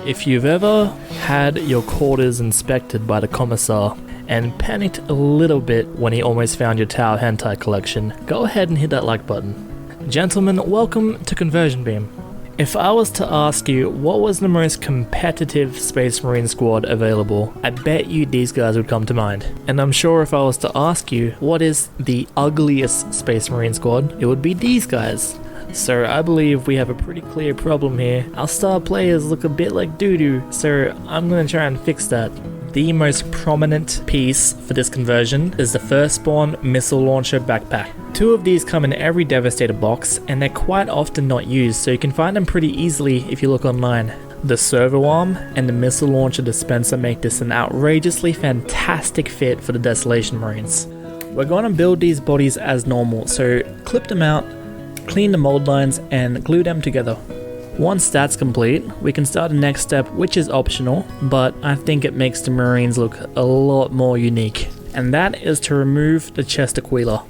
If you've ever had your quarters inspected by the commissar and panicked a little bit when he almost found your Tau hentai collection, go ahead and hit that like button. Gentlemen, welcome to Conversion Beam. If I was to ask you what was the most competitive Space Marine squad available, I bet you these guys would come to mind. And I'm sure if I was to ask you what is the ugliest Space Marine squad, it would be these guys. So I believe we have a pretty clear problem here. Our star players look a bit like doo-doo, so I'm gonna try and fix that. The most prominent piece for this conversion is the Firstborn Missile Launcher Backpack. Two of these come in every Devastator box, and they're quite often not used, so you can find them pretty easily if you look online. The Servo Arm and the Missile Launcher Dispenser make this an outrageously fantastic fit for the Desolation Marines. We're going to build these bodies as normal, so clip them out, clean the mold lines, and glue them together. Once that's complete, we can start the next step, which is optional, but I think it makes the Marines look a lot more unique, and that is to remove the chest aquila.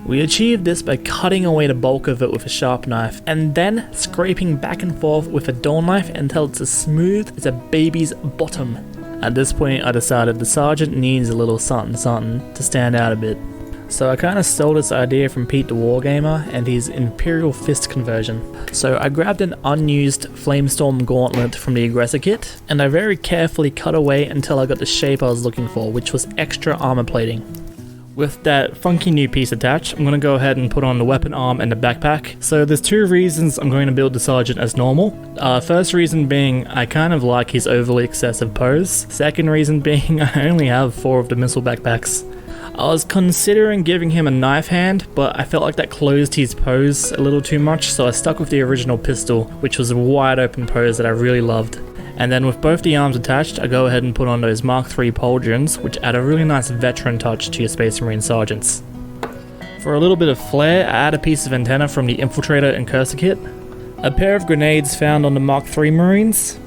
We achieve this by cutting away the bulk of it with a sharp knife, and then scraping back and forth with a dull knife until it's as smooth as a baby's bottom. At this point, I decided the sergeant needs a little something to stand out a bit. So I kind of stole this idea from Pete the Wargamer and his Imperial Fist conversion. So I grabbed an unused Flamestorm Gauntlet from the Aggressor kit, and I very carefully cut away until I got the shape I was looking for, which was extra armor plating. With that funky new piece attached, I'm going to go ahead and put on the weapon arm and the backpack. So there's two reasons I'm going to build the Sergeant as normal. First reason being, I kind of like his overly excessive pose. Second reason being, I only have 4 of the missile backpacks. I was considering giving him a knife hand, but I felt like that closed his pose a little too much, so I stuck with the original pistol, which was a wide open pose that I really loved. And then with both the arms attached, I go ahead and put on those Mark III pauldrons, which add a really nice veteran touch to your Space Marine sergeants. For a little bit of flair, I add a piece of antenna from the Infiltrator and Cursor kit, a pair of grenades found on the Mark III Marines,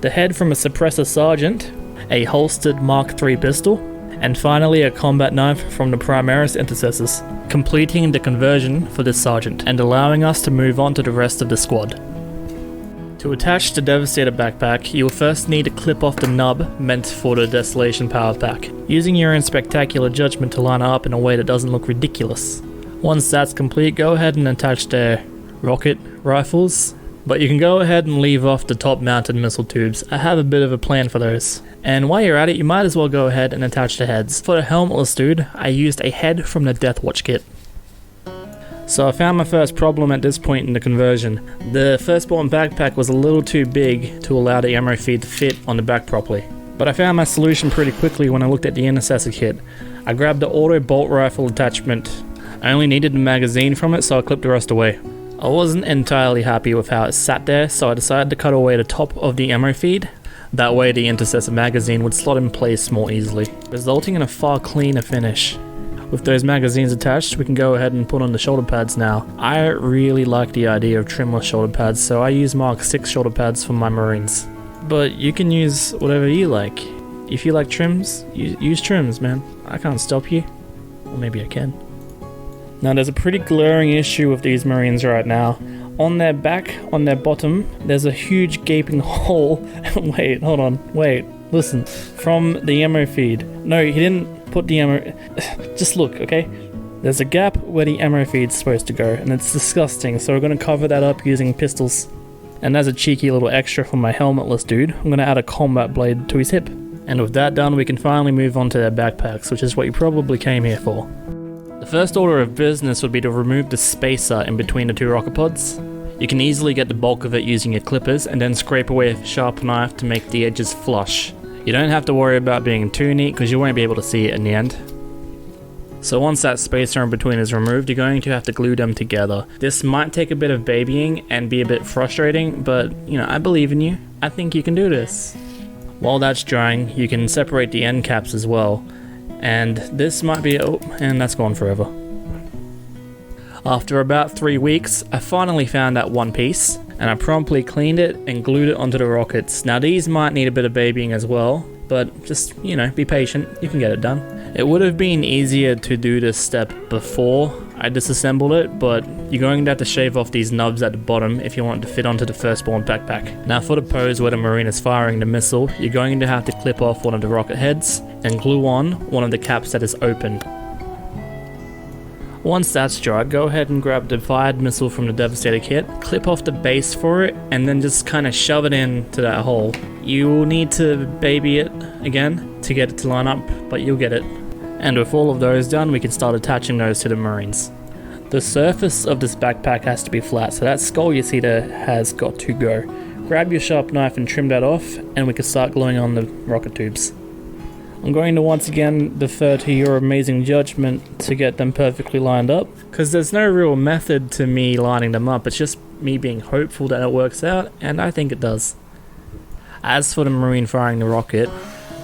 the head from a Suppressor Sergeant, a holstered Mark III pistol, and finally a combat knife from the Primaris Intercessors, completing the conversion for this sergeant and allowing us to move on to the rest of the squad. To attach the Devastator backpack, you will first need to clip off the nub meant for the Desolation power pack, using your own spectacular judgment to line it up in a way that doesn't look ridiculous. Once that's complete, go ahead and attach their rocket rifles, but you can go ahead and leave off the top mounted missile tubes. I have a bit of a plan for those. And while you're at it, you might as well go ahead and attach the heads. For the helmetless dude, I used a head from the Death Watch kit. So I found my first problem at this point in the conversion. The Firstborn backpack was a little too big to allow the ammo feed to fit on the back properly. But I found my solution pretty quickly when I looked at the Intercessor kit. I grabbed the auto bolt rifle attachment. I only needed the magazine from it, so I clipped the rest away. I wasn't entirely happy with how it sat there, so I decided to cut away the top of the ammo feed. That way the Intercessor magazine would slot in place more easily, resulting in a far cleaner finish. With those magazines attached, we can go ahead and put on the shoulder pads now. I really like the idea of trimless shoulder pads, so I use Mark VI shoulder pads for my Marines. But you can use whatever you like. If you like trims, use trims, man. I can't stop you. Or maybe I can. Now there's a pretty glaring issue with these Marines right now. On their back, on their bottom, there's a huge gaping hole. Wait, hold on, wait, listen. From the ammo feed. No, he didn't put the ammo... Just look, okay? There's a gap where the ammo feed's supposed to go, and it's disgusting, so we're going to cover that up using pistols. And as a cheeky little extra for my helmetless dude, I'm going to add a combat blade to his hip. And with that done, we can finally move on to their backpacks, which is what you probably came here for. The first order of business would be to remove the spacer in between the two rocket pods. You can easily get the bulk of it using your clippers and then scrape away with a sharp knife to make the edges flush. You don't have to worry about being too neat because you won't be able to see it in the end. So once that spacer in between is removed, you're going to have to glue them together. This might take a bit of babying and be a bit frustrating, but you know, I believe in you. I think you can do this. While that's drying, you can separate the end caps as well. And this might be... oh, and that's gone forever. After about 3 weeks, I finally found that one piece, and I promptly cleaned it and glued it onto the rockets. Now these might need a bit of babying as well, but just, you know, be patient, you can get it done. It would have been easier to do this step before I I disassembled it, but you're going to have to shave off these nubs at the bottom if you want it to fit onto the firstborn backpack. Now for the pose where the Marine is firing the missile, you're going to have to clip off one of the rocket heads and glue on one of the caps that is open. Once that's dry, go ahead and grab the fired missile from the Devastator kit, clip off the base for it, and then just kind of shove it into that hole. You will need to baby it again to get it to line up, but you'll get it. And with all of those done, we can start attaching those to the Marines. The surface of this backpack has to be flat, so that skull you see there has got to go. Grab your sharp knife and trim that off, and we can start gluing on the rocket tubes. I'm going to once again defer to your amazing judgment to get them perfectly lined up, because there's no real method to me lining them up, it's just me being hopeful that it works out, and I think it does. As for the Marine firing the rocket,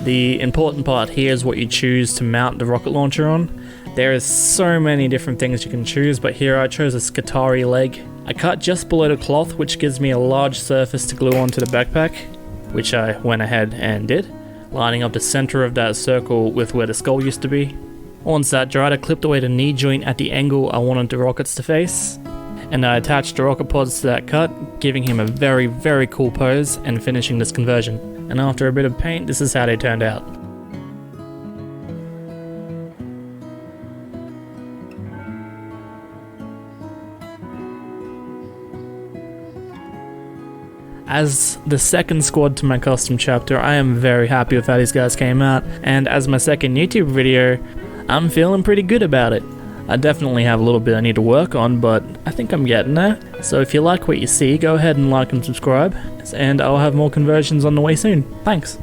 the important part here is what you choose to mount the rocket launcher on. There is so many different things you can choose, but here I chose a Skitarii leg. I cut just below the cloth, which gives me a large surface to glue onto the backpack, which I went ahead and did, lining up the center of that circle with where the skull used to be. Once that dried, I clipped away the knee joint at the angle I wanted the rockets to face, and I attached the rocket pods to that cut, giving him a very, very cool pose and finishing this conversion. And after a bit of paint, this is how they turned out. As the second squad to my custom chapter, I am very happy with how these guys came out, and as my second YouTube video, I'm feeling pretty good about it. I definitely have a little bit I need to work on, but I think I'm getting there. So if you like what you see, go ahead and like and subscribe, and I'll have more conversions on the way soon. Thanks.